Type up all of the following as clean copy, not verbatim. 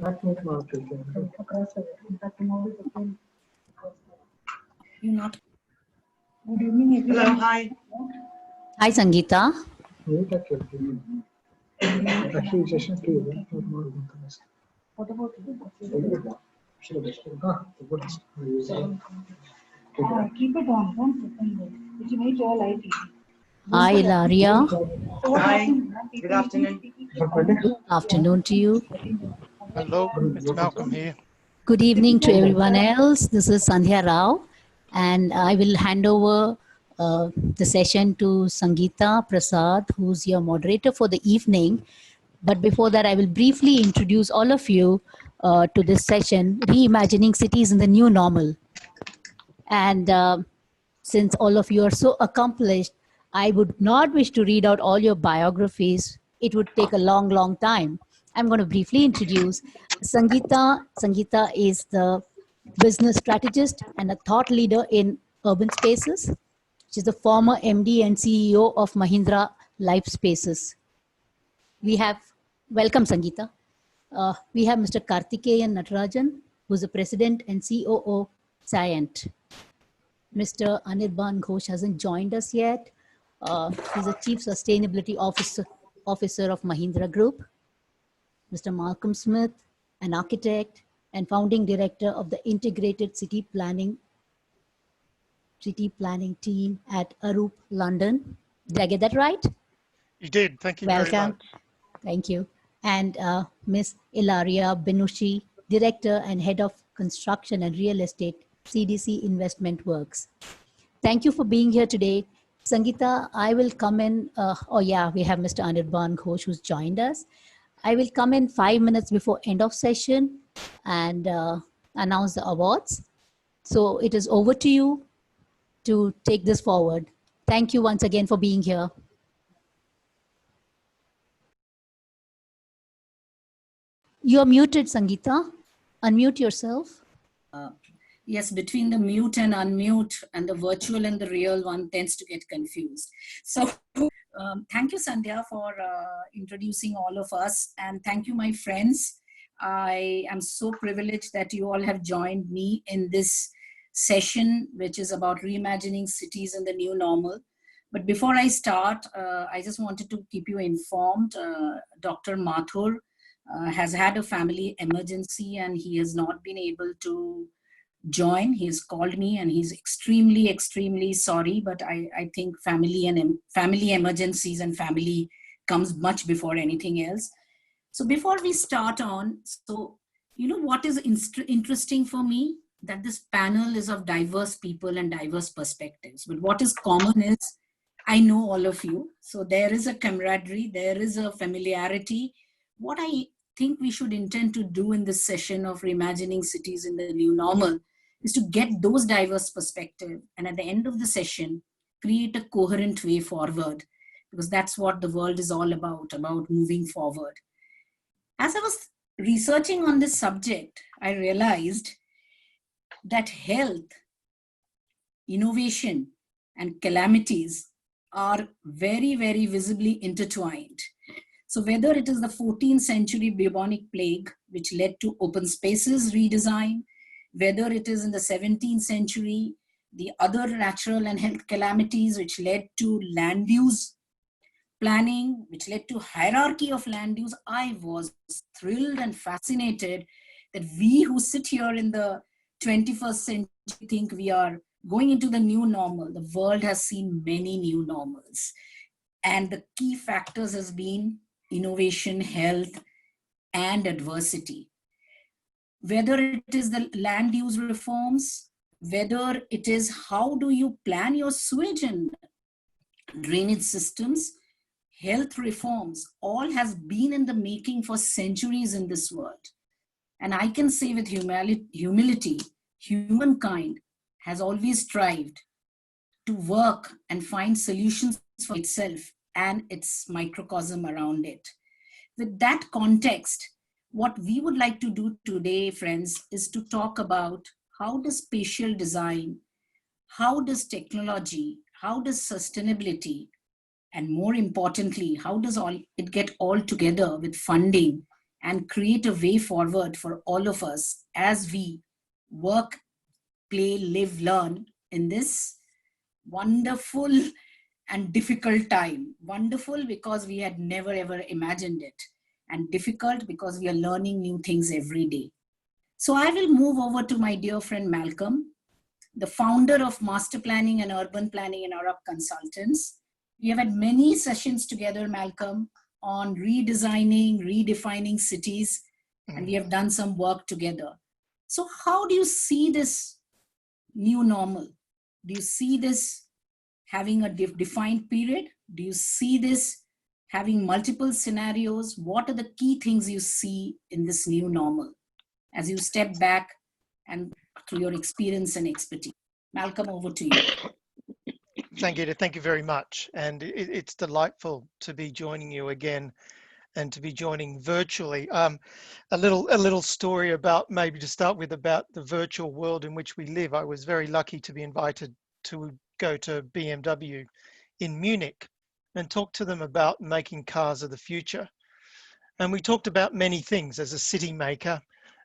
You're not. Good evening, everyone. Hello, hi. Hi, Sangeeta. What about you? Keep it on. 1 second. It will make your life easy. Hi, Ilaria. Hi, good afternoon. Good afternoon to you. Hello, it's Malcolm here. Good evening to everyone else. This is Sandhya Rao, and I will hand over the session to Sangeeta Prasad, who's your moderator for the evening. But before that, I will briefly introduce all of you to this session, Reimagining Cities in the New Normal. And since all of you are so accomplished, I would not wish to read out all your biographies. It would take a long, long time. I'm going to briefly introduce Sangeeta. Sangeeta is the business strategist and a thought leader in urban spaces. She's the former MD and CEO of Mahindra Life Spaces. We have, welcome Sangeeta. We have Mr. Karthikeyan Natarajan, who's the president and COO Cyient. Mr. Anirban Ghosh hasn't joined us yet. He's the Chief Sustainability Officer of Mahindra Group. Mr. Malcolm Smith, an architect and founding director of the Integrated City Planning team at Arup, London. Did I get that right? You did. Thank you very Welcome. much. Thank you. And Ms. Ilaria Benushi, Director and Head of Construction and Real Estate, CDC Investment Works. Thank you for being here today. Sangeeta, I will come in, we have Mr. Anirban Ghosh who's joined us. I will come in 5 minutes before end of session and announce the awards. So it is over to you to take this forward. Thank you once again for being here. You're muted, Sangeeta. Unmute yourself. Yes, between the mute and unmute and the virtual and the real, one tends to get confused. So thank you, Sandhya, for introducing all of us. And thank you, my friends. I am so privileged that you all have joined me in this session, which is about reimagining cities in the new normal. But before I start, I just wanted to keep you informed. Dr. Mathur has had a family emergency and he has not been able to join. He's called me and he's extremely, extremely sorry, but I think family emergencies and family comes much before anything else. So before we start on, so you know what is interesting for me? That this panel is of diverse people and diverse perspectives. But what is common is, I know all of you. So there is a camaraderie, there is a familiarity. What I think we should intend to do in this session of reimagining cities in the new normal is to get those diverse perspectives and at the end of the session, create a coherent way forward, because that's what the world is all about moving forward. As I was researching on this subject, I realized that health, innovation, and calamities are very, very visibly intertwined. So whether it is the 14th century bubonic plague, which led to open spaces redesign, whether it is in the 17th century, the other natural and health calamities, which led to land use planning, which led to hierarchy of land use, I was thrilled and fascinated that we who sit here in the 21st century think we are going into the new normal. The world has seen many new normals. And the key factors has been innovation, health, and adversity. Whether it is the land use reforms, whether it is how do you plan your sewage and drainage systems, health reforms, all has been in the making for centuries in this world. And I can say with humility, humankind has always strived to work and find solutions for itself and its microcosm around it. With that context, what we would like to do today, friends, is to talk about how does spatial design, how does technology, how does sustainability, and more importantly, how does it get all together with funding and create a way forward for all of us as we work, play, live, learn in this wonderful and difficult time. Wonderful because we had never ever imagined it, and difficult because we are learning new things every day. So I will move over to my dear friend Malcolm, the founder of Master Planning and Urban Planning and Arup Consultants. We have had many sessions together, Malcolm, on redesigning, redefining cities, and we have done some work together. So how do you see this new normal? Do you see this having a defined period? Do you see this having multiple scenarios? What are the key things you see in this new normal as you step back and through your experience and expertise? Malcolm, over to you. Sangeeta, thank you very much. And it's delightful to be joining you again and to be joining virtually. A little story about, maybe to start with, about the virtual world in which we live. I was very lucky to be invited to go to BMW in Munich and talk to them about making cars of the future. And we talked about many things as a city maker.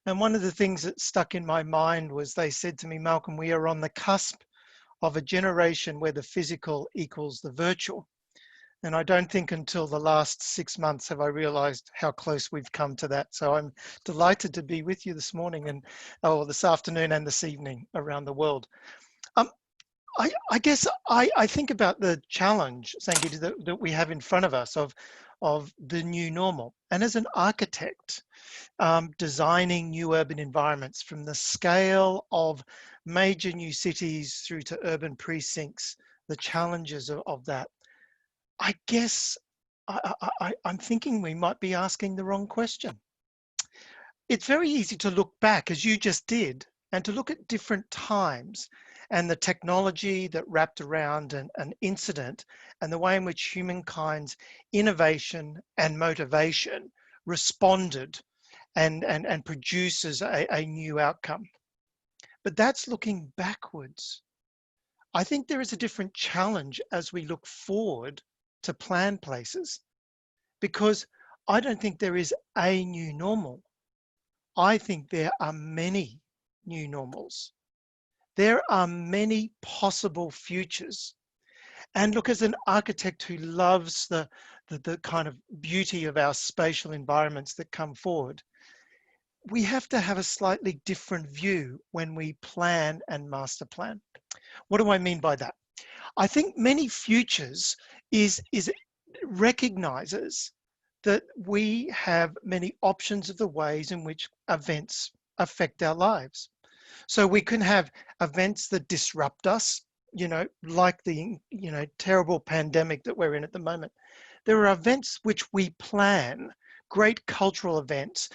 And one of the things that stuck in my mind was they said to me, Malcolm, we are on the cusp of a generation where the physical equals the virtual. And I don't think until the last 6 months have I realized how close we've come to that. So I'm delighted to be with you this morning and, this afternoon and this evening around the world. I guess I think about the challenge, Sangeeta, that we have in front of us of the new normal. And as an architect, designing new urban environments, from the scale of major new cities through to urban precincts, the challenges of that, I guess I'm thinking we might be asking the wrong question. It's very easy to look back, as you just did, and to look at different times and the technology that wrapped around an incident and the way in which humankind's innovation and motivation responded and produces a new outcome. But that's looking backwards. I think there is a different challenge as we look forward to plan places, because I don't think there is a new normal. I think there are many new normals. There are many possible futures. And look, as an architect who loves the kind of beauty of our spatial environments that come forward, we have to have a slightly different view when we plan and master plan. What do I mean by that? I think many futures recognizes that we have many options of the ways in which events affect our lives. So we can have events that disrupt us, like the, terrible pandemic that we're in at the moment. There are events which we plan, great cultural events,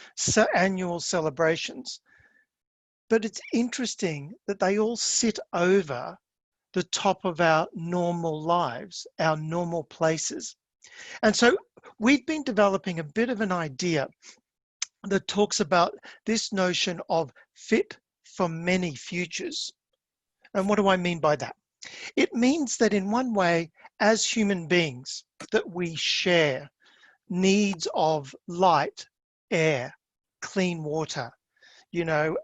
annual celebrations. But it's interesting that they all sit over the top of our normal lives, our normal places. And so we've been developing a bit of an idea that talks about this notion of fit for many futures. And what do I mean by that? It means that in one way, as human beings, that we share needs of light, air, clean water,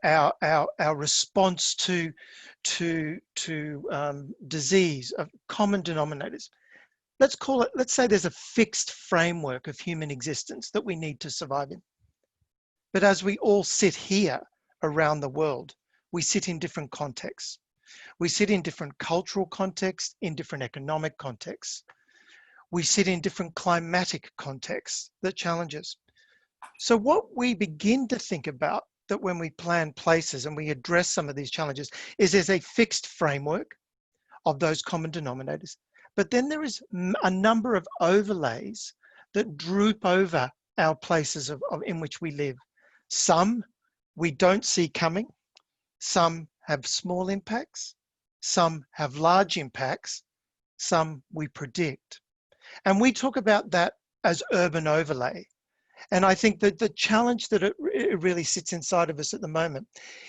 our response to disease, of common denominators. Let's say there's a fixed framework of human existence that we need to survive in. But as we all sit here around the world, we sit in different contexts. We sit in different cultural contexts, in different economic contexts. We sit in different climatic contexts that challenge us. So what we begin to think about, that when we plan places and we address some of these challenges, is there's a fixed framework of those common denominators. But then there is a number of overlays that droop over our places in which we live. Some we don't see coming. Some have small impacts. Some have large impacts. Some we predict. And we talk about that as urban overlay. And I think that the challenge that it really sits inside of us at the moment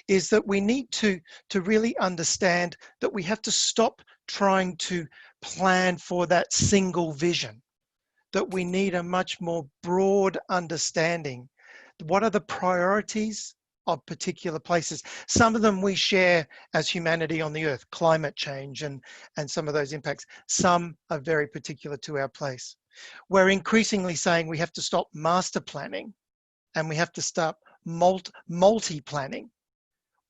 is that we need to really understand that we have to stop trying to plan for that single vision, that we need a much more broad understanding what are the priorities of particular places? Some of them we share as humanity on the earth, climate change and some of those impacts. Some are very particular to our place. We're increasingly saying we have to stop master planning and we have to start multi-planning.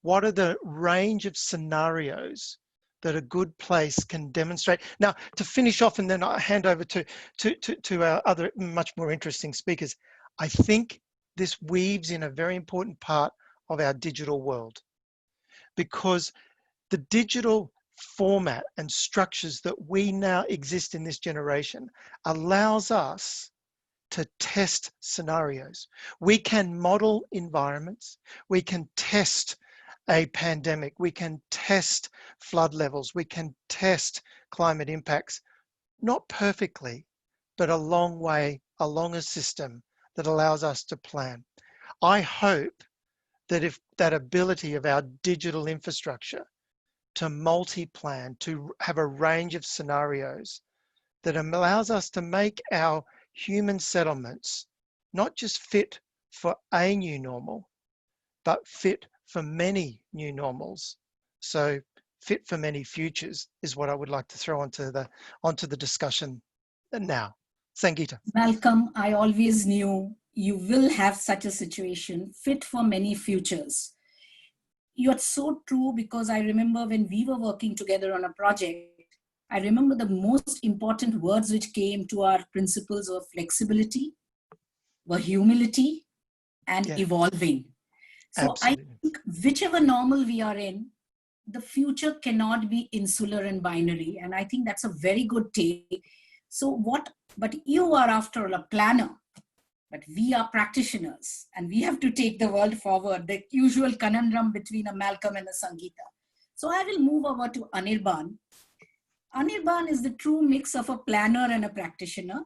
What are the range of scenarios that a good place can demonstrate? Now, to finish off, and then I hand over to our other much more interesting speakers, I think this weaves in a very important part of our digital world, because the digital format and structures that we now exist in this generation allows us to test scenarios. We can model environments, we can test a pandemic, we can test flood levels, we can test climate impacts, not perfectly, but a long way along a system that allows us to plan. I hope that if that ability of our digital infrastructure to multi-plan, to have a range of scenarios, that allows us to make our human settlements not just fit for a new normal, but fit for many new normals. So fit for many futures is what I would like to throw onto the discussion now. Sangeeta. Malcolm, I always knew you will have such a situation, fit for many futures. You're so true, because I remember when we were working together on a project, I remember the most important words which came to our principles were flexibility, were humility, and evolving. So Absolutely. I think whichever normal we are in, the future cannot be insular and binary. And I think that's a very good take. So but you are after all a planner, but we are practitioners and we have to take the world forward, the usual conundrum between a Malcolm and a Sangeeta. So I will move over to Anirban. Anirban is the true mix of a planner and a practitioner.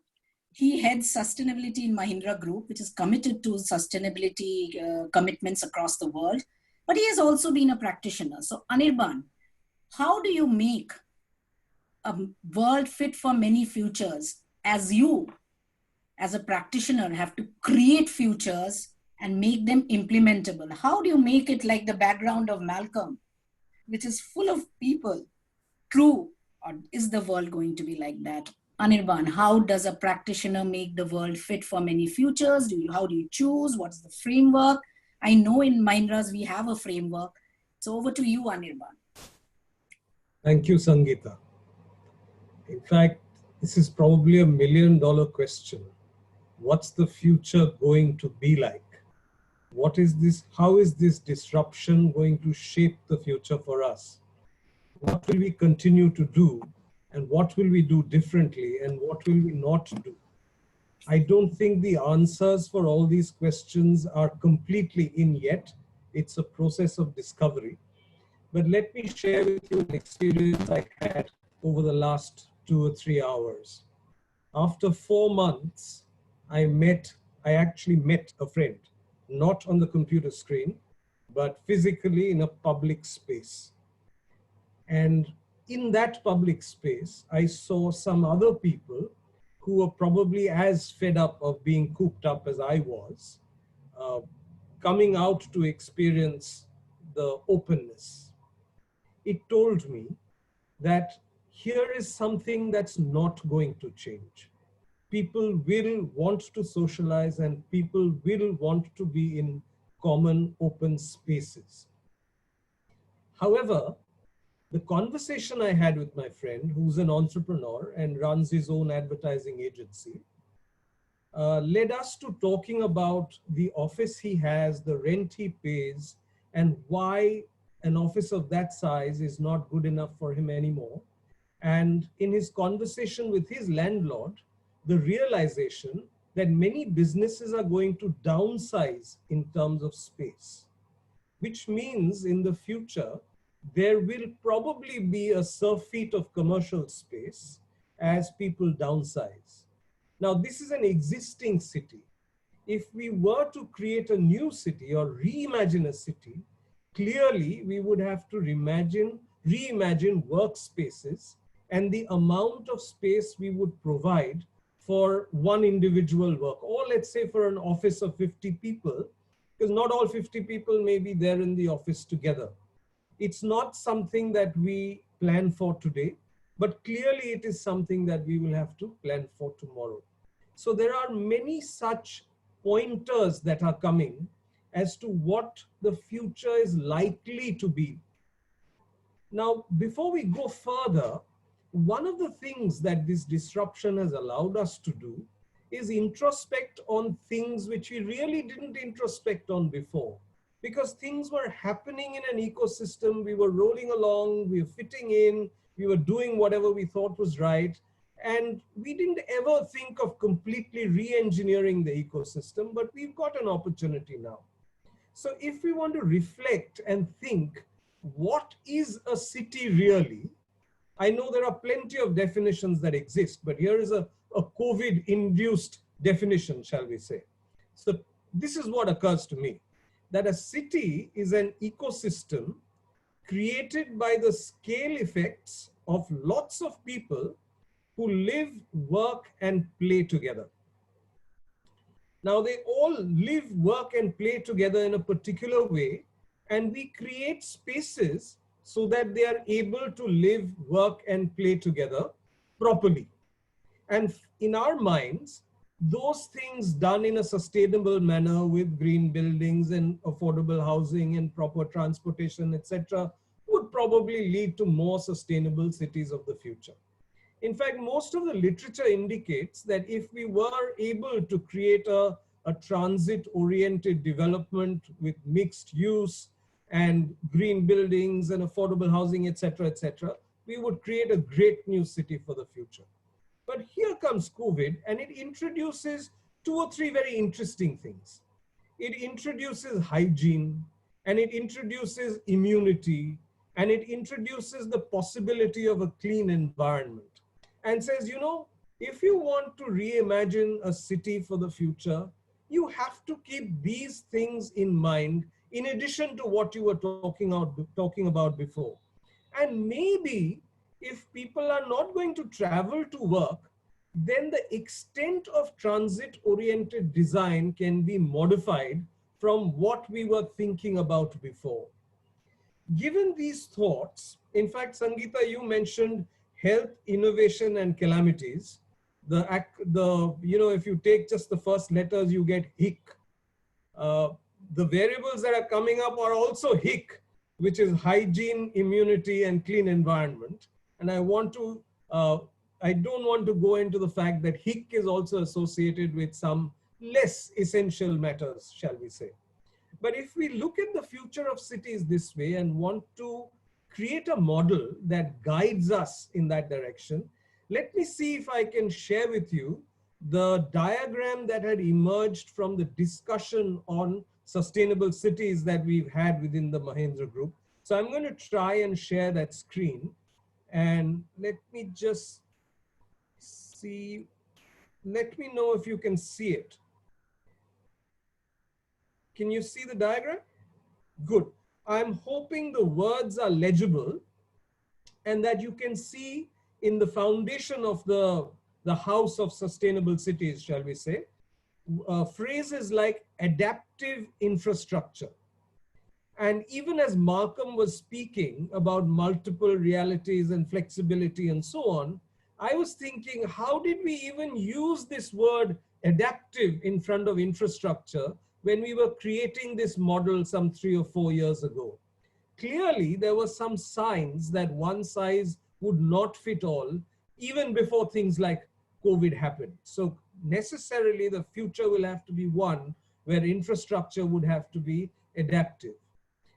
He heads sustainability in Mahindra Group, which is committed to sustainability commitments across the world. But he has also been a practitioner. So Anirban, how do you make a world fit for many futures as you, as a practitioner, have to create futures and make them implementable? How do you make it like the background of Malcolm, which is full of people, true? Or is the world going to be like that? Anirban, how does a practitioner make the world fit for many futures? How do you choose? What's the framework? I know in Mahindras we have a framework. So over to you, Anirban. Thank you, Sangeeta. In fact, this is probably $1 million question. What's the future going to be like? What is this? How is this disruption going to shape the future for us? What will we continue to do, and what will we do differently, and what will we not do? I don't think the answers for all these questions are completely in yet. It's a process of discovery. But let me share with you an experience I had over the last 2 or 3 hours. After 4 months, I actually met a friend, not on the computer screen, but physically in a public space. And in that public space, I saw some other people who were probably as fed up of being cooped up as I was, coming out to experience the openness. It told me that here is something that's not going to change. People will want to socialize and people will want to be in common open spaces. However, the conversation I had with my friend, who's an entrepreneur and runs his own advertising agency, led us to talking about the office he has, the rent he pays, and why an office of that size is not good enough for him anymore. And in his conversation with his landlord, the realization that many businesses are going to downsize in terms of space, which means in the future, there will probably be a surfeit of commercial space as people downsize. Now, this is an existing city. If we were to create a new city or reimagine a city, clearly we would have to reimagine workspaces and the amount of space we would provide for one individual work. Or let's say for an office of 50 people, because not all 50 people may be there in the office together. It's not something that we plan for today, but clearly it is something that we will have to plan for tomorrow. So there are many such pointers that are coming as to what the future is likely to be. Now, before we go further, one of the things that this disruption has allowed us to do is introspect on things which we really didn't introspect on before. Because things were happening in an ecosystem, we were rolling along, we were fitting in, we were doing whatever we thought was right. And we didn't ever think of completely re-engineering the ecosystem, but we've got an opportunity now. So if we want to reflect and think, what is a city really? I know there are plenty of definitions that exist, but here is a COVID-induced definition, shall we say. So this is what occurs to me, that a city is an ecosystem created by the scale effects of lots of people who live, work, and play together. Now they all live, work, and play together in a particular way, and we create spaces so that they are able to live, work, and play together properly. And in our minds, those things done in a sustainable manner with green buildings and affordable housing and proper transportation, etc., would probably lead to more sustainable cities of the future. In fact, most of the literature indicates that if we were able to create a transit-oriented development with mixed use and green buildings and affordable housing, etc., we would create a great new city for the future. But here comes COVID, and it introduces 2 or 3 very interesting things. It introduces hygiene, and it introduces immunity, and it introduces the possibility of a clean environment, and says, you know, if you want to reimagine a city for the future, you have to keep these things in mind in addition to what you were talking about before. And maybe if people are not going to travel to work, then the extent of transit-oriented design can be modified from what we were thinking about before. Given these thoughts, in fact, Sangeeta, you mentioned health, innovation, and calamities. If you take just the first letters, you get HIC. The variables that are coming up are also HIC, which is hygiene, immunity, and clean environment. And I don't want to go into the fact that HIC is also associated with some less essential matters, shall we say. But if we look at the future of cities this way and want to create a model that guides us in that direction, let me see if I can share with you the diagram that had emerged from the discussion on sustainable cities that we've had within the Mahendra Group. So I'm going to try and share that screen. And let me just see, let me know if you can see it. Can you see the diagram? Good. I'm hoping the words are legible and that you can see in the foundation of the house of sustainable cities, shall we say, phrases like adaptive infrastructure. And even as Malcolm was speaking about multiple realities and flexibility and so on, I was thinking, how did we even use this word adaptive in front of infrastructure when we were creating this model some 3 or 4 years ago? Clearly, there were some signs that one size would not fit all, even before things like COVID happened. So necessarily the future will have to be one where infrastructure would have to be adaptive.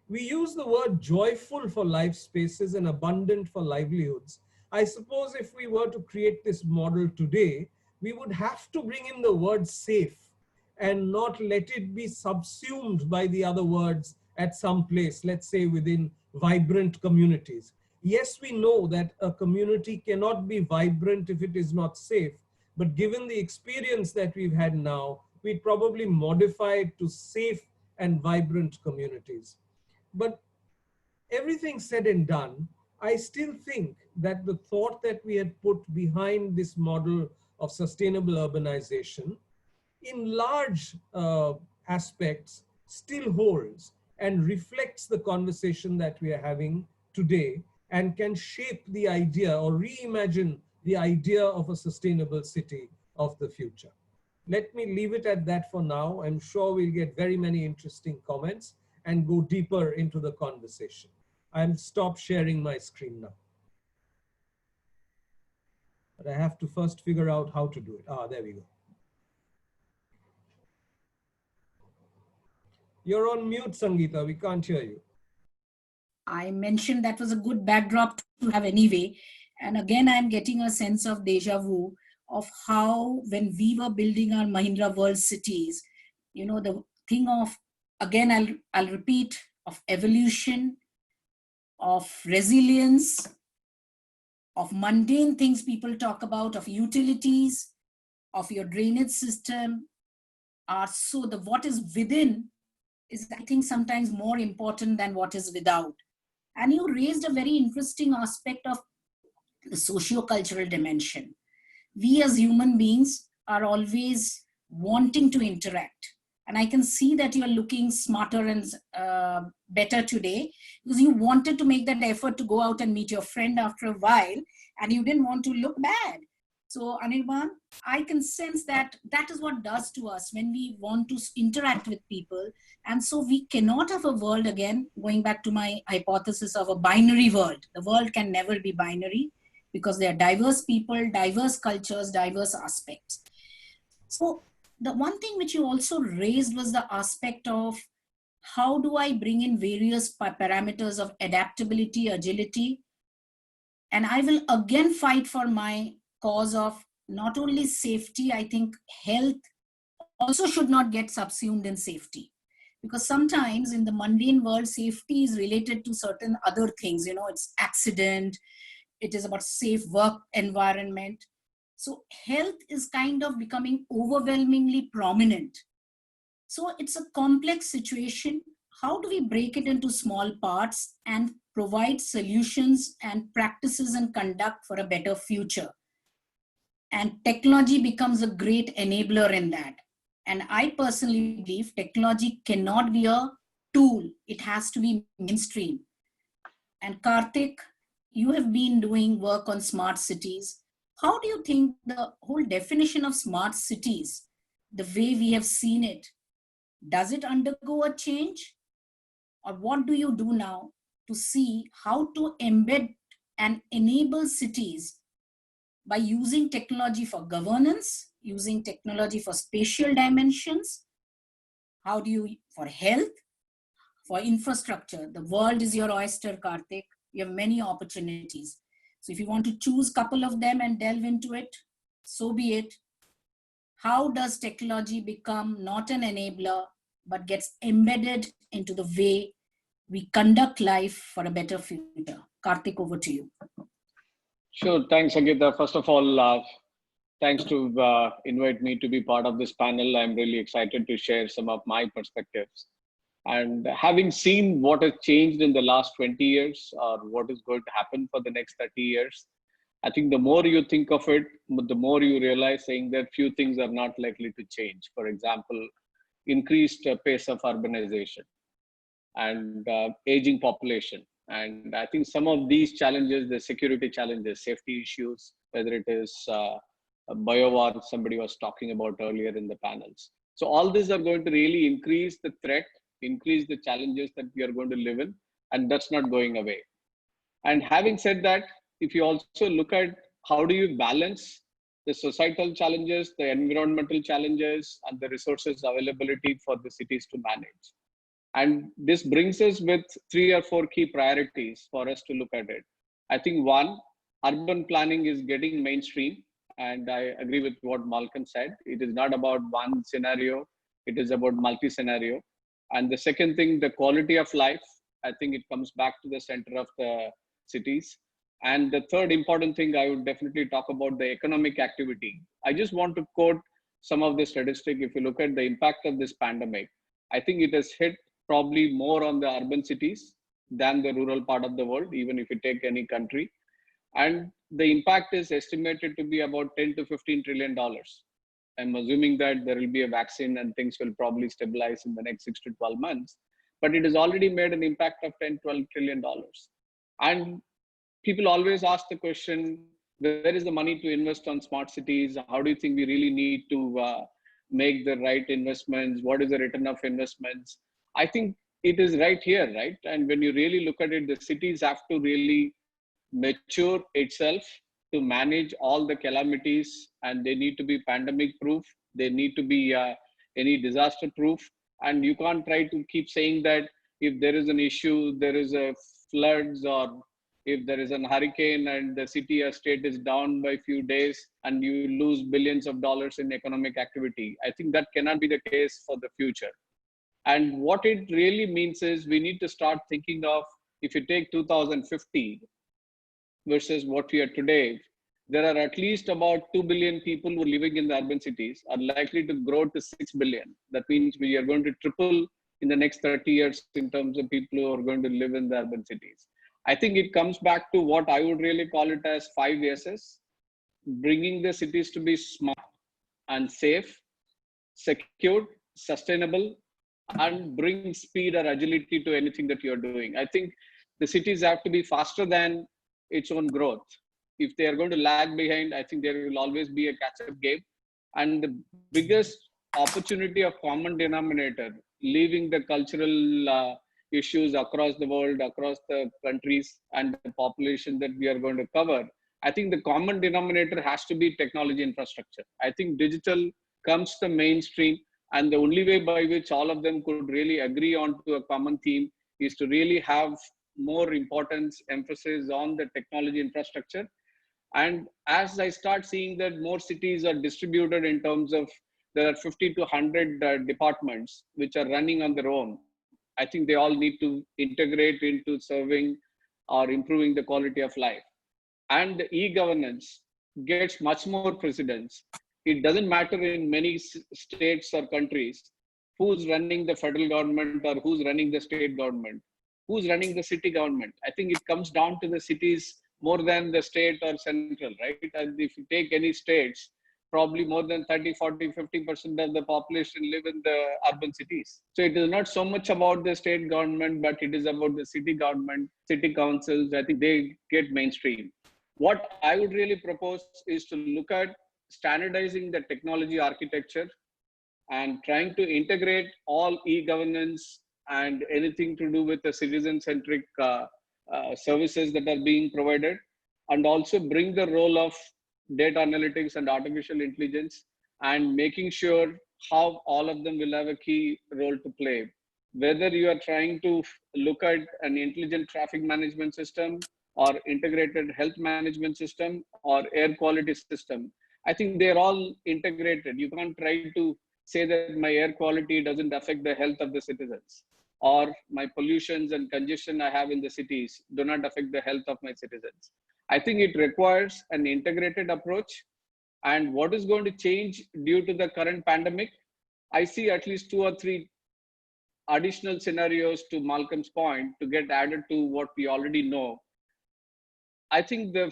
We use the word joyful for life spaces and abundant for livelihoods. I suppose if we were to create this model today, we would have to bring in the word safe and not let it be subsumed by the other words at some place, let's say within vibrant communities. Yes, we know that a community cannot be vibrant if it is not safe, but given the experience that we've had now, we'd probably modify it to safe and vibrant communities. But everything said and done, I still think that the thought that we had put behind this model of sustainable urbanization in large aspects still holds and reflects the conversation that we are having today and can shape the idea or reimagine the idea of a sustainable city of the future. Let me leave it at that for now. I'm sure we'll get very many interesting comments and go deeper into the conversation. I'll stop sharing my screen now. But I have to first figure out how to do it. Ah, there we go. You're on mute, Sangeeta. We can't hear you. I mentioned that was a good backdrop to have anyway. And again, I'm getting a sense of deja vu of how when we were building our Mahindra World cities, you know, the thing of, again, I'll repeat, of evolution, of resilience, of mundane things people talk about, of utilities, of your drainage system, are so the what is within is, I think, sometimes more important than what is without. And you raised a very interesting aspect of the socio-cultural dimension. We as human beings are always wanting to interact. And I can see that you're looking smarter and better today because you wanted to make that effort to go out and meet your friend after a while and you didn't want to look bad. So Anirban, I can sense that that is what does to us when we want to interact with people. And so we cannot have a world, again, going back to my hypothesis of a binary world. The world can never be binary because there are diverse people, diverse cultures, diverse aspects. So the one thing which you also raised was the aspect of how do I bring in various parameters of adaptability, agility, and I will again fight for my cause of not only safety, I think health also should not get subsumed in safety. Because sometimes in the mundane world, safety is related to certain other things. You know, it's accident, it is about safe work environment. So health is kind of becoming overwhelmingly prominent. So it's a complex situation. How do we break it into small parts and provide solutions and practices and conduct for a better future? And technology becomes a great enabler in that. And I personally believe technology cannot be a tool. It has to be mainstream. And Karthik, you have been doing work on smart cities. How do you think the whole definition of smart cities, the way we have seen it, does it undergo a change? Or what do you do now to see how to embed and enable cities by using technology for governance, using technology for spatial dimensions? How do you, for health, for infrastructure? The world is your oyster, Karthik. You have many opportunities. So if you want to choose a couple of them and delve into it, so be it. How does technology become not an enabler, but gets embedded into the way we conduct life for a better future? Karthik, over to you. Sure. Thanks, Sangeeta. First of all, thanks to invite me to be part of this panel. I'm really excited to share some of my perspectives. And having seen what has changed in the last 20 years or what is going to happen for the next 30 years, I think the more you think of it, the more you realize saying that few things are not likely to change. For example, increased pace of urbanization and aging population. And I think some of these challenges, the security challenges, safety issues, whether it is biowar, somebody was talking about earlier in the panels. So all these are going to really increase the threat, increase the challenges that we are going to live in, and that's not going away. And having said that, if you also look at how do you balance the societal challenges, the environmental challenges, and the resources availability for the cities to manage. And this brings us with 3 or 4 key priorities for us to look at it. I think one, urban planning is getting mainstream. And I agree with what Malcolm said. It is not about one scenario. It is about multi-scenario. And the second thing, the quality of life, I think it comes back to the center of the cities. And the third important thing, I would definitely talk about the economic activity. I just want to quote some of the statistics. If you look at the impact of this pandemic, I think it has hit probably more on the urban cities than the rural part of the world, even if you take any country. And the impact is estimated to be about $10 to $15 trillion. I'm assuming that there will be a vaccine and things will probably stabilize in the next 6 to 12 months. But it has already made an impact of $10-12 trillion. And people always ask the question, where is the money to invest on smart cities? How do you think we really need to make the right investments? What is the return of investments? I think it is right here, right? And when you really look at it, the cities have to really mature itself to manage all the calamities, and they need to be pandemic proof. They need to be any disaster proof. And you can't try to keep saying that if there is an issue, there is a floods, or if there is an hurricane and the city or state is down by a few days and you lose billions of dollars in economic activity. I think that cannot be the case for the future. And what it really means is we need to start thinking of, if you take 2050 versus what we are today, there are at least about 2 billion people who are living in the urban cities are likely to grow to 6 billion. That means we are going to triple in the next 30 years in terms of people who are going to live in the urban cities. I think it comes back to what I would really call it as 5 S's, bringing the cities to be smart and safe, secured, sustainable, and bring speed or agility to anything that you're doing. I think the cities have to be faster than its own growth. If they are going to lag behind, I think there will always be a catch-up game. And the biggest opportunity of common denominator, leaving the cultural issues across the world, across the countries and the population that we are going to cover, I think the common denominator has to be technology infrastructure. I think digital comes to mainstream, and the only way by which all of them could really agree on to a common theme is to really have more importance, emphasis on the technology infrastructure. And as I start seeing that more cities are distributed in terms of there are 50 to 100 departments which are running on their own, I think they all need to integrate into serving or improving the quality of life. And the e-governance gets much more precedence. It doesn't matter in many states or countries who's running the federal government or who's running the state government, who's running the city government. I think it comes down to the cities more than the state or central, right? And if you take any states, probably more than 30, 40, 50% of the population live in the urban cities. So it is not so much about the state government, but it is about the city government, city councils. I think they get mainstream. What I would really propose is to look at standardizing the technology architecture and trying to integrate all e-governance and anything to do with the citizen-centric services that are being provided, and also bring the role of data analytics and artificial intelligence, and making sure how all of them will have a key role to play. Whether you are trying to look at an intelligent traffic management system or integrated health management system or air quality system, I think they're all integrated. You can't try to say that my air quality doesn't affect the health of the citizens, or my pollutions and congestion I have in the cities do not affect the health of my citizens. I think it requires an integrated approach. And what is going to change due to the current pandemic? I see at least 2 or 3 additional scenarios to Malcolm's point to get added to what we already know. I think the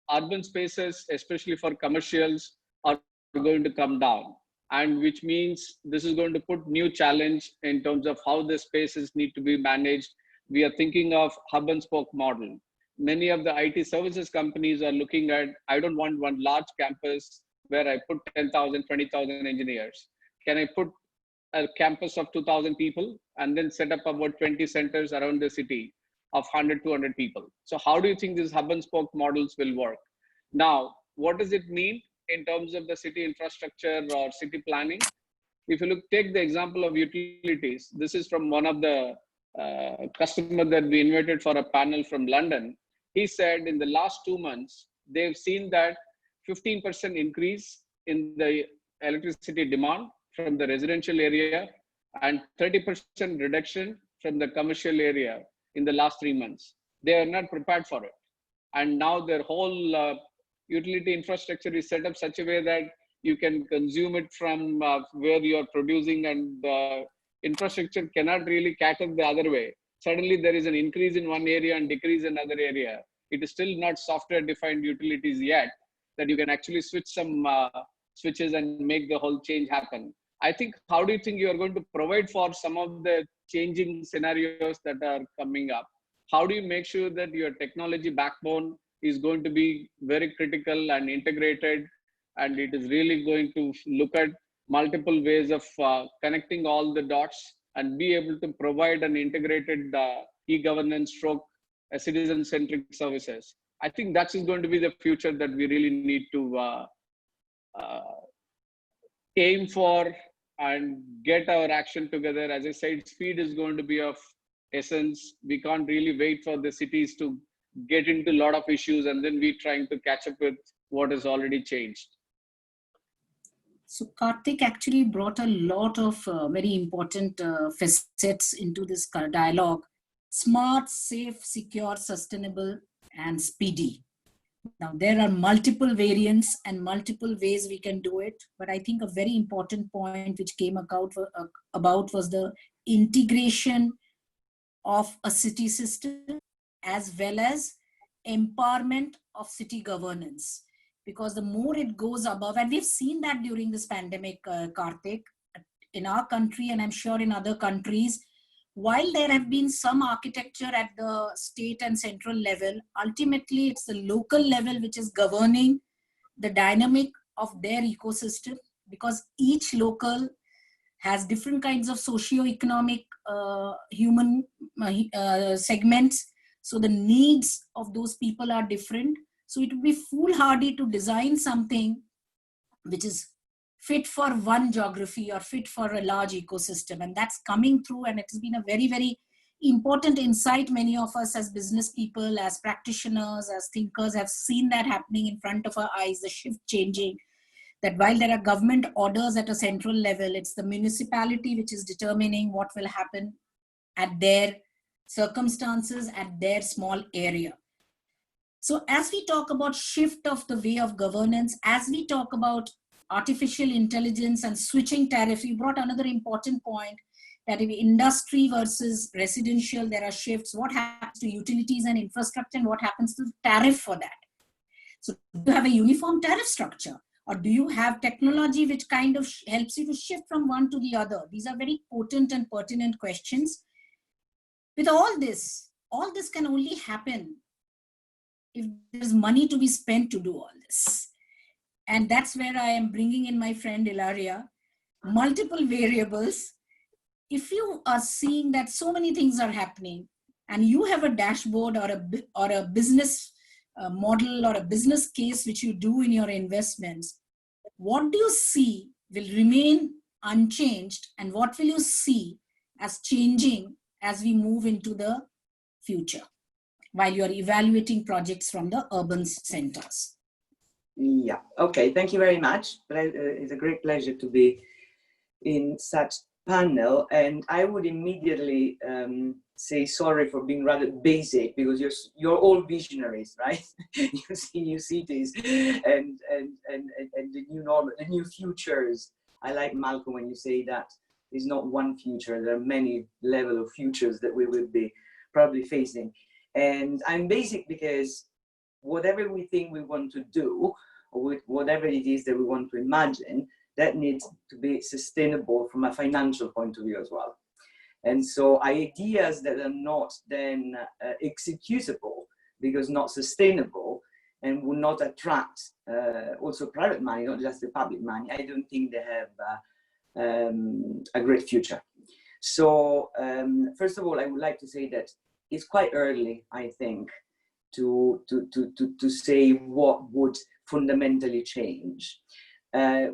urban spaces, especially for commercials, are going to come down, and which means this is going to put new challenge in terms of how the spaces need to be managed. We are thinking of hub and spoke model. Many of the IT services companies are looking at, I don't want one large campus where I put 10,000, 20,000 engineers. Can I put a campus of 2,000 people and then set up about 20 centers around the city of 100, 200 people? So how do you think these hub and spoke models will work? Now, what does it mean in terms of the city infrastructure or city planning? If you take the example of utilities, this is from one of the customers that we invited for a panel from London. He said in the last 2 months, they've seen that 15% increase in the electricity demand from the residential area and 30% reduction from the commercial area in the last 3 months. They are not prepared for it. And now their whole utility infrastructure is set up such a way that you can consume it from where you are producing, and the infrastructure cannot really cater the other way. Suddenly there is an increase in one area and decrease in another area. It is still not software defined utilities yet, that you can actually switch some switches and make the whole change happen. I think, how do you think you are going to provide for some of the changing scenarios that are coming up? How do you make sure that your technology backbone is going to be very critical and integrated, and it is really going to look at multiple ways of connecting all the dots and be able to provide an integrated e-governance stroke citizen-centric services? I think that is going to be the future that we really need to aim for and get our action together. As I said, speed is going to be of essence. We can't really wait for the cities to get into a lot of issues and then we trying to catch up with what has already changed. So Karthik actually brought a lot of very important facets into this dialogue. Smart, safe, secure, sustainable, and speedy. Now, there are multiple variants and multiple ways we can do it, but I think a very important point which came about was the integration of a city system as well as empowerment of city governance. Because the more it goes above, and we've seen that during this pandemic, Karthik, in our country, and I'm sure in other countries, while there have been some architecture at the state and central level, ultimately it's the local level which is governing the dynamic of their ecosystem, because each local has different kinds of socio-economic human segments. So the needs of those people are different. So it would be foolhardy to design something which is fit for one geography or fit for a large ecosystem. And that's coming through, and it has been a very, very important insight. Many of us as business people, as practitioners, as thinkers have seen that happening in front of our eyes, the shift changing. That while there are government orders at a central level, it's the municipality which is determining what will happen at their circumstances, at their small area. So as we talk about shift of the way of governance, as we talk about artificial intelligence and switching tariff, you brought another important point, that if industry versus residential, there are shifts. What happens to utilities and infrastructure, and what happens to the tariff for that? So do you have a uniform tariff structure, or do you have technology which kind of helps you to shift from one to the other? These are very potent and pertinent questions. With all this can only happen if there's money to be spent to do all this. And that's where I am bringing in my friend Ilaria. Multiple variables. If you are seeing that so many things are happening, and you have a dashboard or a business model or a business case which you do in your investments, what do you see will remain unchanged, and what will you see as changing as we move into the future while you're evaluating projects from the urban centers? Yeah, okay, thank you very much. It's a great pleasure to be in such panel, and I would immediately say sorry for being rather basic, because you're all visionaries, right? You see new cities and the new normal, the new futures. I like Malcolm when you say that there's not one future, there are many level of futures that we will be probably facing. And I'm basic because whatever we think we want to do, or whatever it is that we want to imagine, that needs to be sustainable from a financial point of view as well. And so ideas that are not then executable because not sustainable and will not attract also private money, not just the public money, I don't think they have a great future. So first of all, I would like to say that it's quite early, I think, to say what would fundamentally change.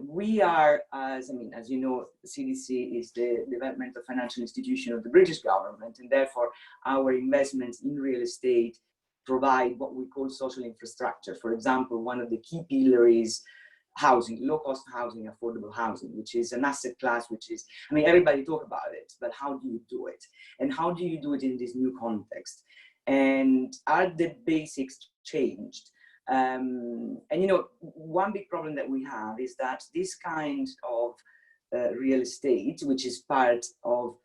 We are, as you know, CDC is the developmental financial institution of the British government, and therefore our investments in real estate provide what we call social infrastructure. For example, one of the key pillars is housing, low-cost housing, affordable housing, which is an asset class, which is, everybody talk about it, but how do you do it? And how do you do it in this new context? And are the basics changed? And one big problem that we have is that this kind of real estate, which is part of,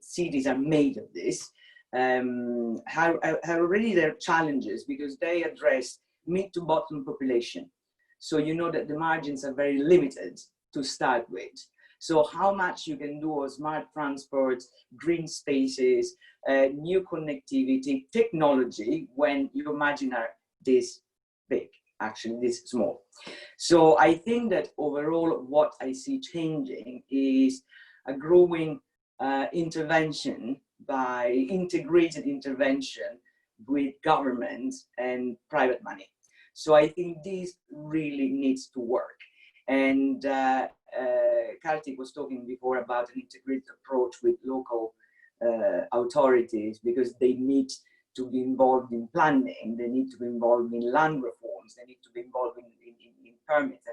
cities are made of this, have already their challenges because they address mid to bottom population. So you know that the margins are very limited to start with. So how much you can do on smart transport, green spaces, new connectivity, technology, when your margins are this big, actually this small. So I think that overall what I see changing is a growing intervention by integrated intervention with government and private money. So I think this really needs to work. And Kartik was talking before about an integrated approach with local authorities, because they need to be involved in planning, they need to be involved in land reforms, they need to be involved in permits.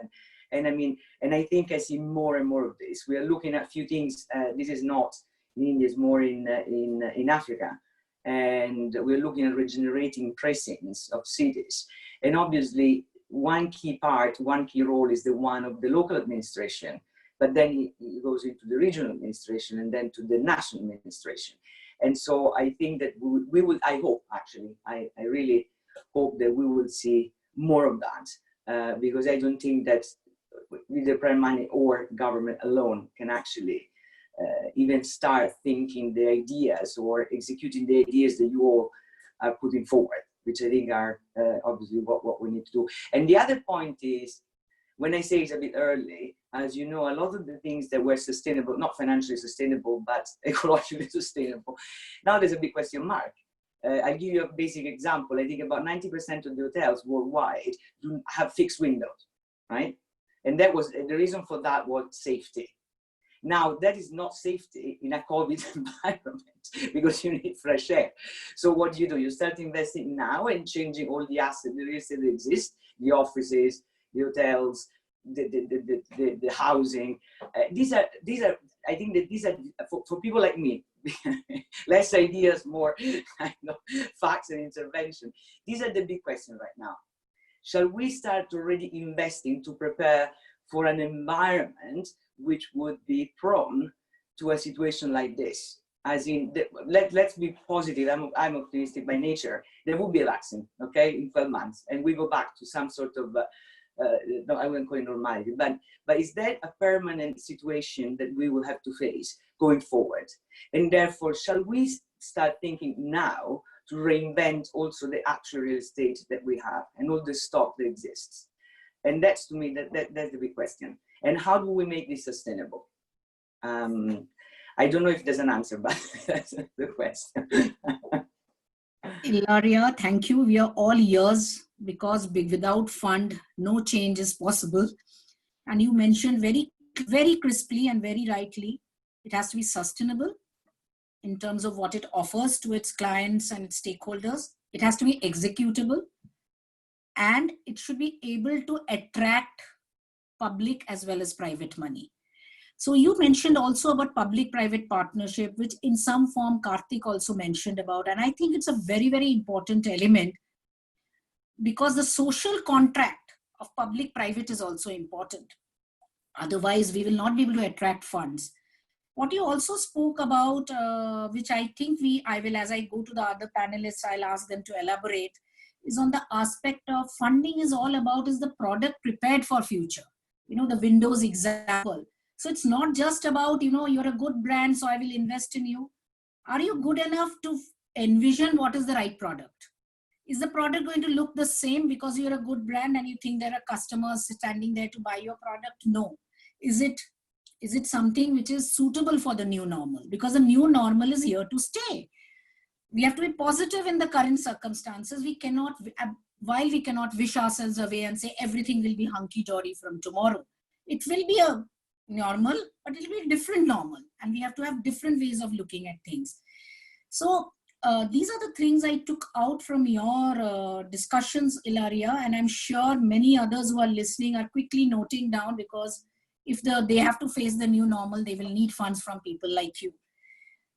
And I think I see more and more of this. We are looking at a few things. This is not in India, it's more in Africa. And we're looking at regenerating precincts of cities. And obviously, one key role is the one of the local administration, but then it goes into the regional administration and then to the national administration. And so I think that we will, I hope actually, I really hope that we will see more of that, because I don't think that either private money or government alone can actually even start thinking the ideas or executing the ideas that you all are putting forward, which I think are obviously what we need to do. And the other point is, when I say it's a bit early, as you know, a lot of the things that were sustainable, not financially sustainable, but ecologically sustainable, now there's a big question mark. I'll give you a basic example. I think about 90% of the hotels worldwide do have fixed windows, right? And that was, the reason for that was safety. Now, that is not safety in a COVID environment, because you need fresh air. So what do? You start investing now and changing all the assets, the real estate that exist, the offices, the hotels, the housing. These are, I think that these are, for people like me, less ideas, more facts and intervention. These are the big questions right now. Shall we start already investing to prepare for an environment which would be prone to a situation like this? As in, let's be positive. I'm optimistic by nature. There will be a vaccine, okay, in 12 months, and we go back to some sort of, no, I wouldn't call it normality, but is that a permanent situation that we will have to face going forward? And therefore, shall we start thinking now to reinvent also the actual real estate that we have and all the stock that exists? And that's, to me, that's the big question. And how do we make this sustainable? I don't know if there's an answer, but that's the question. Ilaria, thank you. We are all ears, because without fund, no change is possible. And you mentioned very, very crisply and very rightly, it has to be sustainable in terms of what it offers to its clients and its stakeholders. It has to be executable, and it should be able to attract public as well as private money. So you mentioned also about public-private partnership, which in some form Kartik also mentioned about. And I think it's a very, very important element, because the social contract of public-private is also important. Otherwise, we will not be able to attract funds. What you also spoke about, which I think I will, as I go to the other panelists, I'll ask them to elaborate, is on the aspect of funding is all about, is the product prepared for future? You know, the Windows example. So it's not just about, you know, you're a good brand, so I will invest in you. Are you good enough to envision what is the right product? Is the product going to look the same because you're a good brand and you think there are customers standing there to buy your product? No. Is it something which is suitable for the new normal? Because the new normal is here to stay. We have to be positive in the current circumstances. We cannot, while we cannot wish ourselves away and say everything will be hunky-dory from tomorrow. It will be a normal, but it will be a different normal. And we have to have different ways of looking at things. So these are the things I took out from your discussions, Ilaria, and I'm sure many others who are listening are quickly noting down, because if they have to face the new normal, they will need funds from people like you.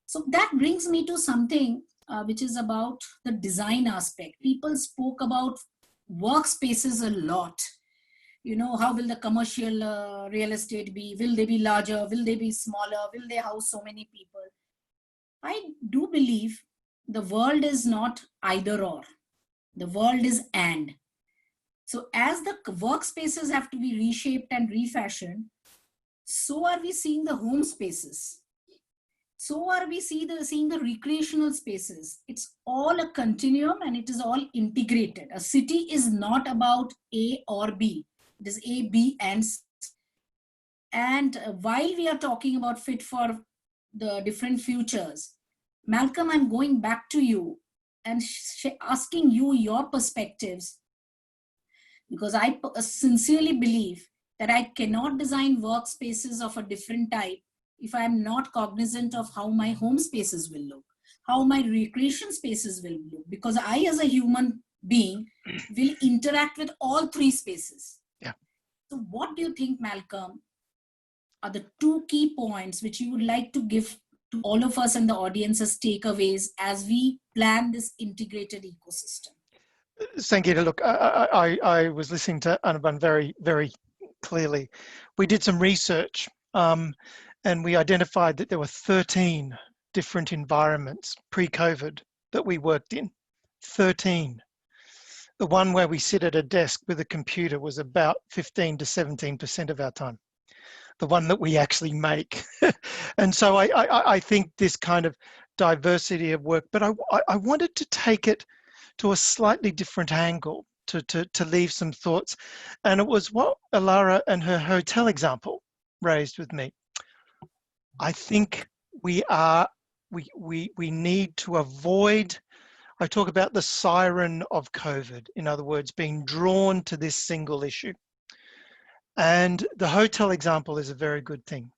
So that brings me to something which is about the design aspect. People spoke about workspaces a lot. You know, how will the commercial real estate be? Will they be larger? Will they be smaller? Will they house so many people? I do believe the world is not either or. The world is and. So as the workspaces have to be reshaped and refashioned, so are we seeing the home spaces. So are we seeing the recreational spaces. It's all a continuum and it is all integrated. A city is not about A or B. It is A, B, and C. And while we are talking about fit for the different futures, Malcolm, I'm going back to you and asking you your perspectives, because I sincerely believe that I cannot design workspaces of a different type if I am not cognizant of how my home spaces will look, how my recreation spaces will look, because I as a human being will interact with all three spaces. Yeah. So what do you think, Malcolm, are the two key points which you would like to give to all of us and the audience as takeaways as we plan this integrated ecosystem? Sangeeta, look, I was listening to Anirban very, very clearly. We did some research and we identified that there were 13 different environments pre-COVID that we worked in. 13. The one where we sit at a desk with a computer was about 15 to 17% of our time. The one that we actually make. And so I think this kind of diversity of work, but I wanted to take it to a slightly different angle to leave some thoughts. And it was what Alara and her hotel example raised with me. I think we need to avoid, I talk about the siren of COVID, in other words, being drawn to this single issue. And the hotel example is a very good thing.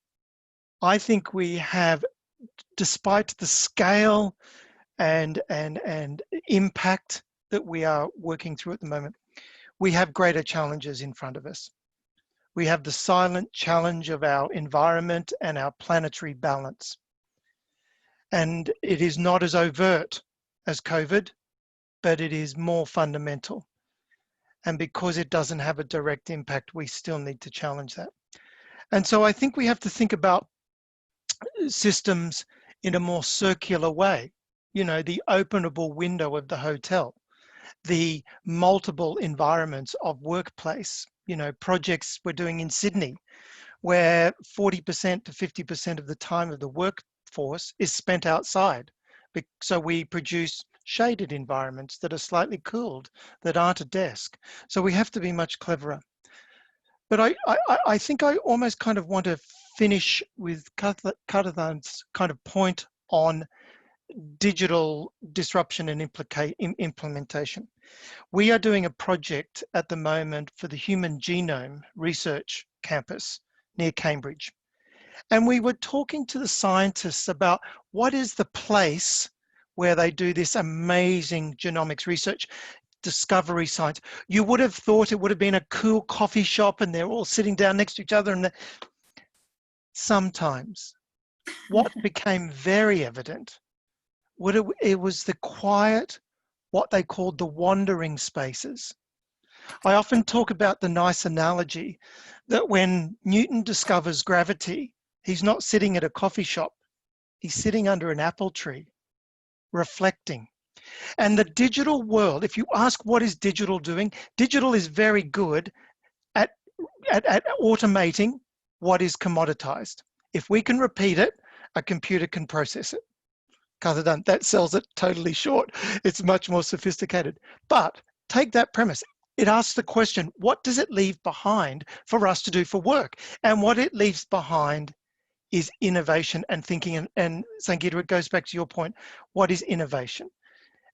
I think we have, despite the scale and impact that we are working through at the moment, we have greater challenges in front of us. We have the silent challenge of our environment and our planetary balance. And it is not as overt as COVID, but it is more fundamental. And because it doesn't have a direct impact, we still need to challenge that. And so I think we have to think about systems in a more circular way. You know, the openable window of the hotel, the multiple environments of workplace, you know, projects we're doing in Sydney, where 40% to 50% of the time of the workforce is spent outside. So we produce shaded environments that are slightly cooled, that aren't a desk. So we have to be much cleverer. But I think I almost kind of want to finish with Karathan's kind of point on digital disruption and implementation. We are doing a project at the moment for the Human Genome Research Campus near Cambridge. And we were talking to the scientists about what is the place where they do this amazing genomics research, discovery science. You would have thought it would have been a cool coffee shop and they're all sitting down next to each other. And sometimes what became very evident, it was the quiet, what they called the wandering spaces. I often talk about the nice analogy that when Newton discovers gravity, he's not sitting at a coffee shop, he's sitting under an apple tree, reflecting. And the digital world, if you ask what is digital doing, digital is very good at automating what is commoditized. If we can repeat it, a computer can process it. Karathan, that sells it totally short. It's much more sophisticated. But take that premise. It asks the question, what does it leave behind for us to do for work? And what it leaves behind is innovation and thinking. And Sangeeta, it goes back to your point. What is innovation?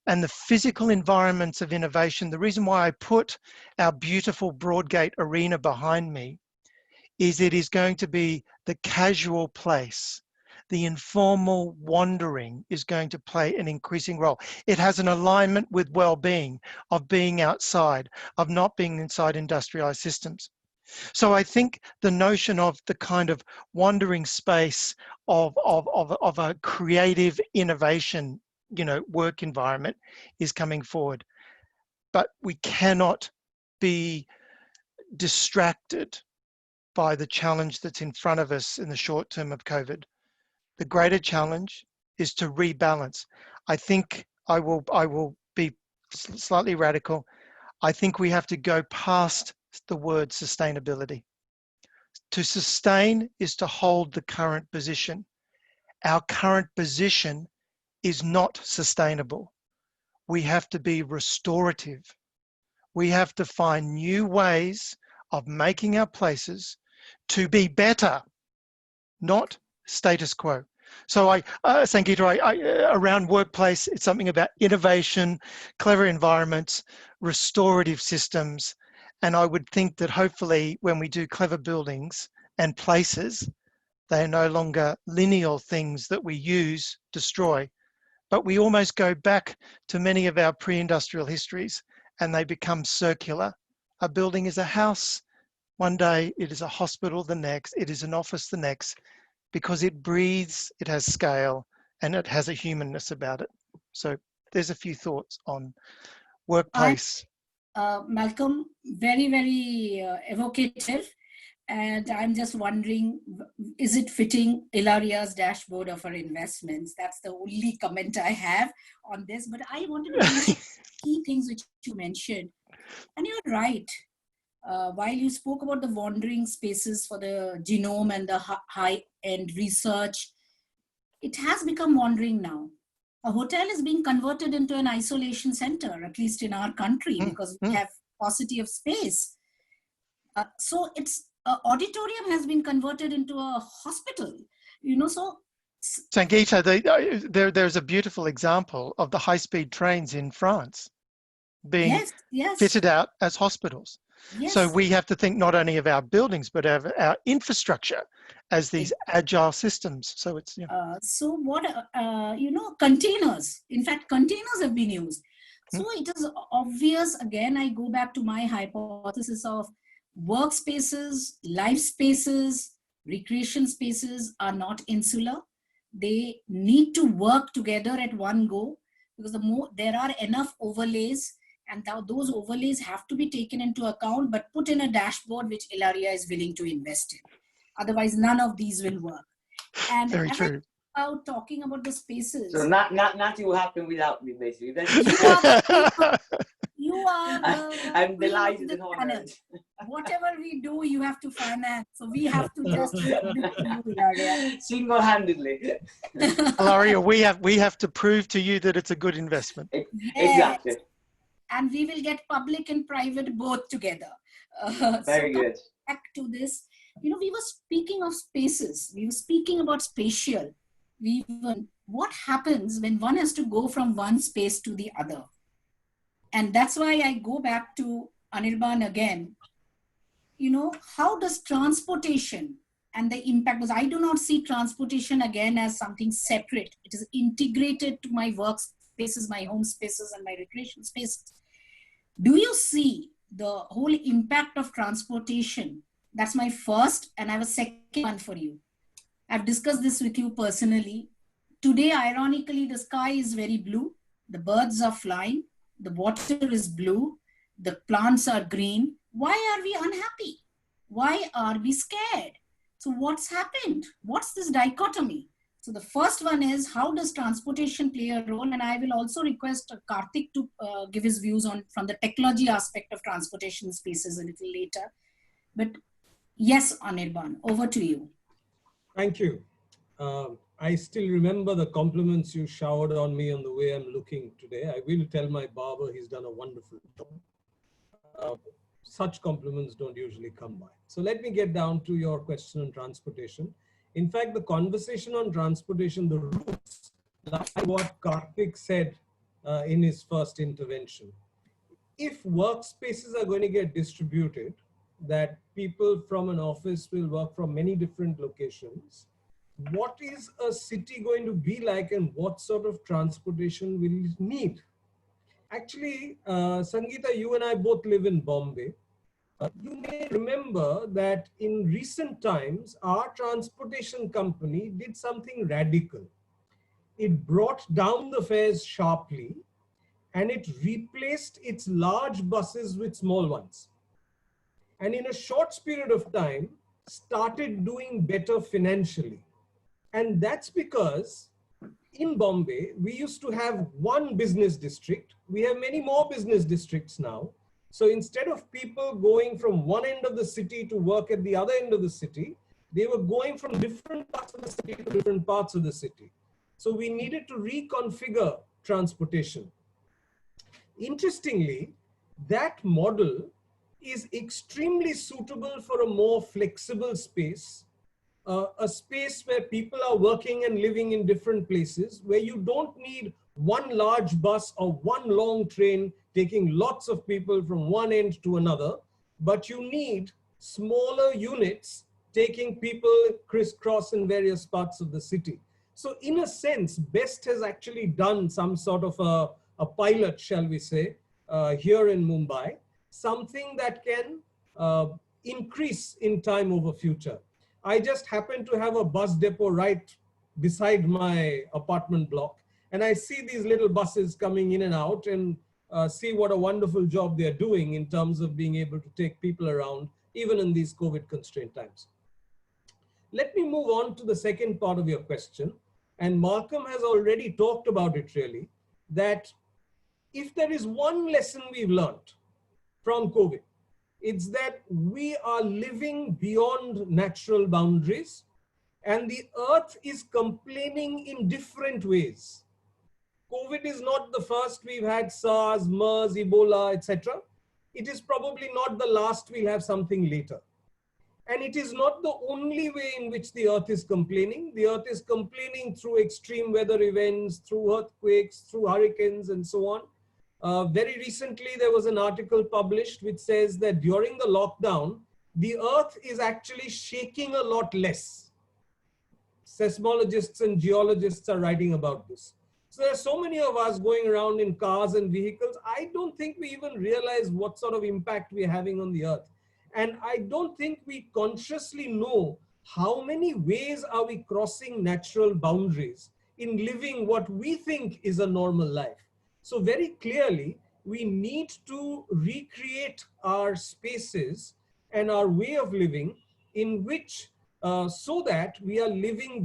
And the physical environments of innovation, the reason why I put our beautiful Broadgate Arena behind me is it is going to be the casual place. The informal wandering is going to play an increasing role. It has an alignment with well-being, of being outside, of not being inside industrialized systems. So I think the notion of the kind of wandering space of a creative innovation, you know, work environment is coming forward. But we cannot be distracted by the challenge that's in front of us in the short term of COVID. The greater challenge is to rebalance. I think I will be slightly radical. I think we have to go past the word sustainability. To sustain is to hold the current position. Our current position is not sustainable. We have to be restorative. We have to find new ways of making our places to be better, not status quo. So Sangeeta, around workplace, it's something about innovation, clever environments, restorative systems. And I would think that hopefully when we do clever buildings and places, they are no longer lineal things that we use, destroy, but we almost go back to many of our pre-industrial histories and they become circular. A building is a house one day, it is a hospital the next, it is an office the next, because it breathes, it has scale, and it has a humanness about it. So there's a few thoughts on workplace. Malcolm, very, very evocative. And I'm just wondering, is it fitting Ilaria's dashboard of our investments? That's the only comment I have on this. But I wanted to mention key things which you mentioned. And you're right. While you spoke about the wandering spaces for the genome and the high-end research, it has become wandering now. A hotel is being converted into an isolation center, at least in our country, because we have paucity of space. So it's auditorium has been converted into a hospital, you know. So Sangeeta, there's a beautiful example of the high-speed trains in France being fitted out as hospitals. Yes. So we have to think not only of our buildings, but of our infrastructure as these agile systems. So it's, so what, containers, in fact, containers have been used. So it is obvious, again, I go back to my hypothesis of workspaces, life spaces, recreation spaces are not insular. They need to work together at one go, because there are enough overlays, and those overlays have to be taken into account, but put in a dashboard which Ilaria is willing to invest in. Otherwise, none of these will work. And very true. About talking about the spaces. So nothing will happen without me, basically. You are I'm delighted and honored. Whatever we do, you have to finance. So we have to just submit to you, Ilaria. Single-handedly. Ilaria, we have to prove to you that it's a good investment. Yes. Exactly. And we will get public and private both together. Very good. Back to this, we were speaking of spaces. We were speaking about spatial. What happens when one has to go from one space to the other? And that's why I go back to Anirban again. How does transportation and the impact, because I do not see transportation again as something separate. It is integrated to my workspaces, my home spaces, and my recreation spaces. Do you see the whole impact of transportation? That's my first, and I have a second one for you. I've discussed this with you personally. Today, ironically, the sky is very blue. The birds are flying. The water is blue. The plants are green. Why are we unhappy? Why are we scared? So what's happened? What's this dichotomy? So the first one is, how does transportation play a role? And I will also request Karthik to give his views from the technology aspect of transportation spaces a little later. But yes, Anirban, over to you. Thank you. I still remember the compliments you showered on me on the way I'm looking today. I will tell my barber he's done a wonderful job. Such compliments don't usually come by. So let me get down to your question on transportation. In fact, the conversation on transportation, the roots, like what Karthik said in his first intervention. If workspaces are going to get distributed, that people from an office will work from many different locations, what is a city going to be like, and what sort of transportation will it need? Actually, Sangeeta, you and I both live in Bombay. You may remember that in recent times, our transportation company did something radical. It brought down the fares sharply, and it replaced its large buses with small ones. And in a short period of time, started doing better financially. And that's because in Bombay, we used to have one business district. We have many more business districts now. So instead of people going from one end of the city to work at the other end of the city, they were going from different parts of the city to different parts of the city. So we needed to reconfigure transportation. Interestingly, that model is extremely suitable for a more flexible space, a space where people are working and living in different places, where you don't need one large bus or one long train taking lots of people from one end to another, but you need smaller units taking people crisscross in various parts of the city. So in a sense, BEST has actually done some sort of a pilot, shall we say, here in Mumbai, something that can increase in time over future. I just happen to have a bus depot right beside my apartment block, and I see these little buses coming in and out, and see what a wonderful job they're doing in terms of being able to take people around, even in these COVID constrained times. Let me move on to the second part of your question. And Malcolm has already talked about it really, that if there is one lesson we've learned from COVID, it's that we are living beyond natural boundaries, and the earth is complaining in different ways. COVID is not the first. We've had SARS, MERS, Ebola, etc. It is probably not the last. We'll have something later. And it is not the only way in which the earth is complaining. The earth is complaining through extreme weather events, through earthquakes, through hurricanes, and so on. Very recently, there was an article published which says that during the lockdown, the earth is actually shaking a lot less. Seismologists and geologists are writing about this. So there are so many of us going around in cars and vehicles. I don't think we even realize what sort of impact we're having on the earth. And I don't think we consciously know how many ways are we crossing natural boundaries in living what we think is a normal life. So very clearly, we need to recreate our spaces and our way of living in which, so that we are living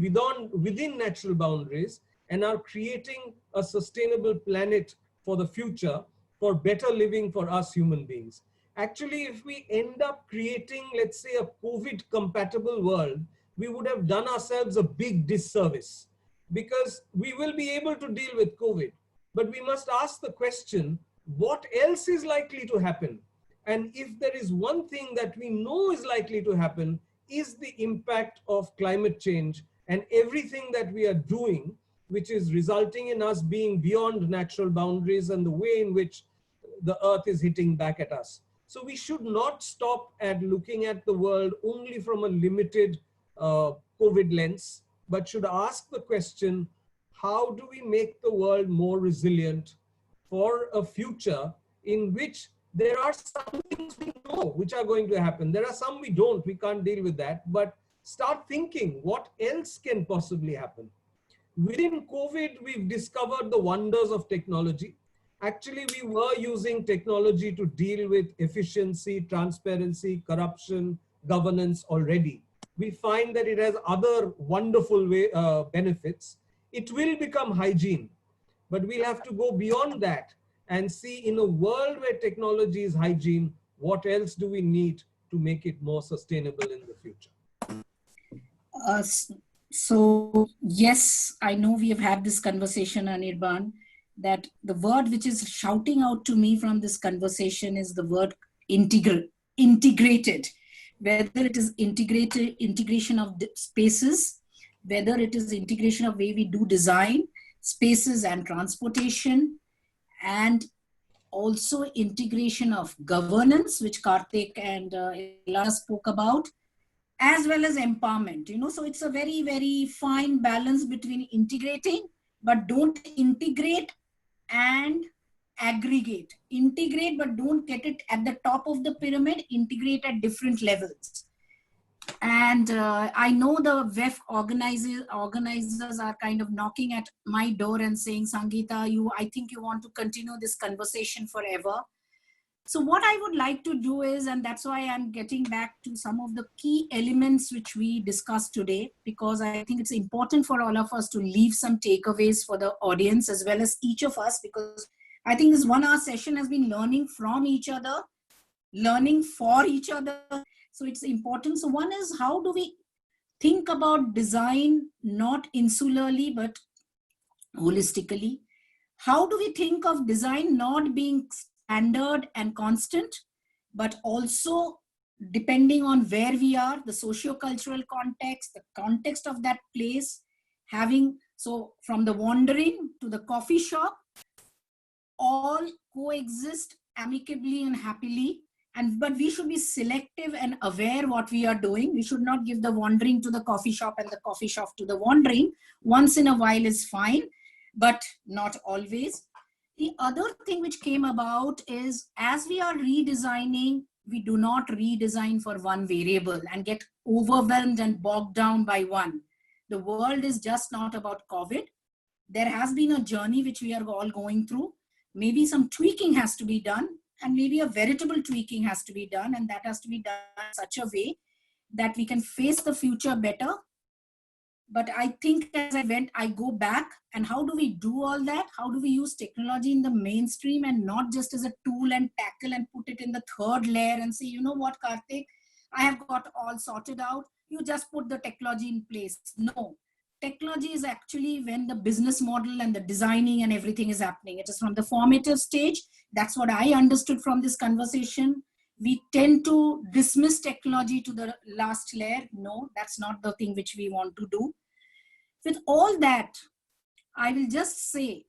within natural boundaries and are creating a sustainable planet for the future, for better living for us human beings. Actually, if we end up creating, let's say, a COVID-compatible world, we would have done ourselves a big disservice, because we will be able to deal with COVID. But we must ask the question, what else is likely to happen? And if there is one thing that we know is likely to happen, is the impact of climate change and everything that we are doing, which is resulting in us being beyond natural boundaries and the way in which the earth is hitting back at us. So we should not stop at looking at the world only from a limited COVID lens, but should ask the question, how do we make the world more resilient for a future in which there are some things we know which are going to happen. There are some we don't, we can't deal with that, but start thinking what else can possibly happen. Within COVID, we've discovered the wonders of technology. Actually, we were using technology to deal with efficiency, transparency, corruption, governance already. We find that it has other wonderful benefits. It will become hygiene, but we'll have to go beyond that and see, in a world where technology is hygiene, what else do we need to make it more sustainable in the future? So yes, I know we have had this conversation, Anirban, that the word which is shouting out to me from this conversation is the word integrated. Whether it is integration of spaces, whether it is integration of way we do design, spaces and transportation, and also integration of governance, which Karthik and Ilana spoke about, as well as empowerment. So it's a very, very fine balance between integrating, but don't integrate and aggregate. Integrate, but don't get it at the top of the pyramid. Integrate at different levels. And I know the WEF organizers are kind of knocking at my door and saying, Sangeeta, I think you want to continue this conversation forever. So what I would like to do is, and that's why I'm getting back to some of the key elements which we discussed today, because I think it's important for all of us to leave some takeaways for the audience as well as each of us, because I think this 1 hour session has been learning from each other learning for each other. So it's important. So one is, how do we think about design, not insularly, but holistically? How do we think of design not being standard and constant, but also depending on where we are, the socio-cultural context, the context of that place, having, so from the wandering to the coffee shop, all coexist amicably and happily. But we should be selective and aware what we are doing. We should not give the wandering to the coffee shop and the coffee shop to the wandering. Once in a while is fine, but not always. The other thing which came about is, as we are redesigning, we do not redesign for one variable and get overwhelmed and bogged down by one. The world is just not about COVID. There has been a journey which we are all going through. Maybe some tweaking has to be done, and maybe a veritable tweaking has to be done, and that has to be done in such a way that we can face the future better. But I think as I go back, and how do we do all that? How do we use technology in the mainstream and not just as a tool and tackle and put it in the third layer and say, you know what, Karthik, I have got all sorted out. You just put the technology in place. No, technology is actually when the business model and the designing and everything is happening. It is from the formative stage. That's what I understood from this conversation. We tend to dismiss technology to the last layer. No, that's not the thing which we want to do. With all that, I will just say,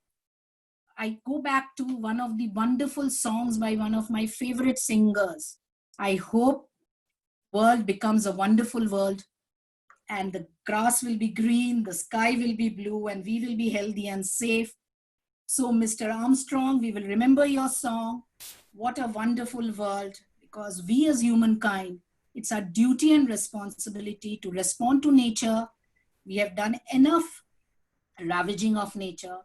I go back to one of the wonderful songs by one of my favorite singers. I hope the world becomes a wonderful world, and the grass will be green, the sky will be blue, and we will be healthy and safe. So, Mr. Armstrong, we will remember your song. What a wonderful world, because we as humankind, it's our duty and responsibility to respond to nature. We have done enough ravaging of nature,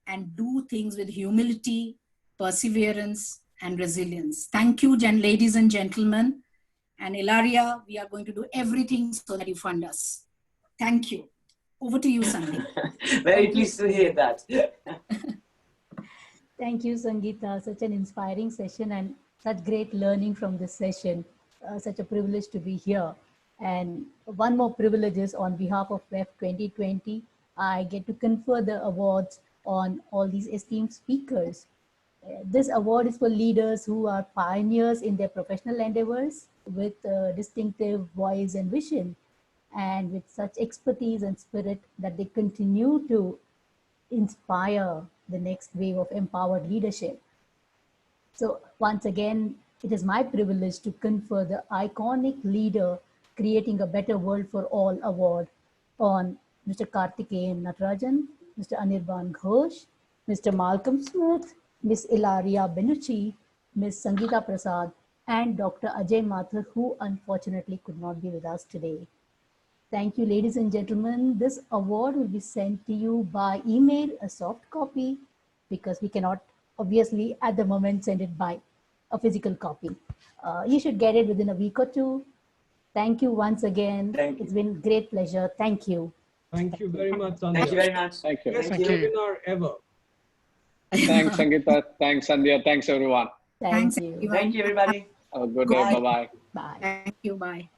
and do things with humility, perseverance, and resilience. Thank you, ladies and gentlemen. And Ilaria, we are going to do everything so that you fund us. Thank you. Over to you, Sandeep. Very pleased to hear that. Thank you, Sangeeta. Such an inspiring session and such great learning from this session. Such a privilege to be here. And one more privilege is, on behalf of WEF 2020, I get to confer the awards on all these esteemed speakers. This award is for leaders who are pioneers in their professional endeavors with distinctive voice and vision, and with such expertise and spirit that they continue to inspire the next wave of empowered leadership. So once again, it is my privilege to confer the Iconic Leader Creating a Better World for All award on Mr. Karthikeyan Natarajan, Mr. Anirban Ghosh, Mr. Malcolm Smith, Ms. Ilaria Benucci, Ms. Sangeeta Prasad, and Dr. Ajay Mathur, who unfortunately could not be with us today. Thank you, ladies and gentlemen. This award will be sent to you by email, a soft copy, because we cannot obviously at the moment send it by a physical copy. You should get it within a week or two. Thank you once again. It's been great pleasure. Thank you. Thank you very much, Sandhya. Thank you very much. Thank you. Best Thank you. webinar ever. Thanks, Sangeeta. Thanks, Sandhya. Thanks, everyone. Thank Thanks, you. everyone. Thank you, everybody. Have a good day. Bye-bye. Bye. Thank you. Bye.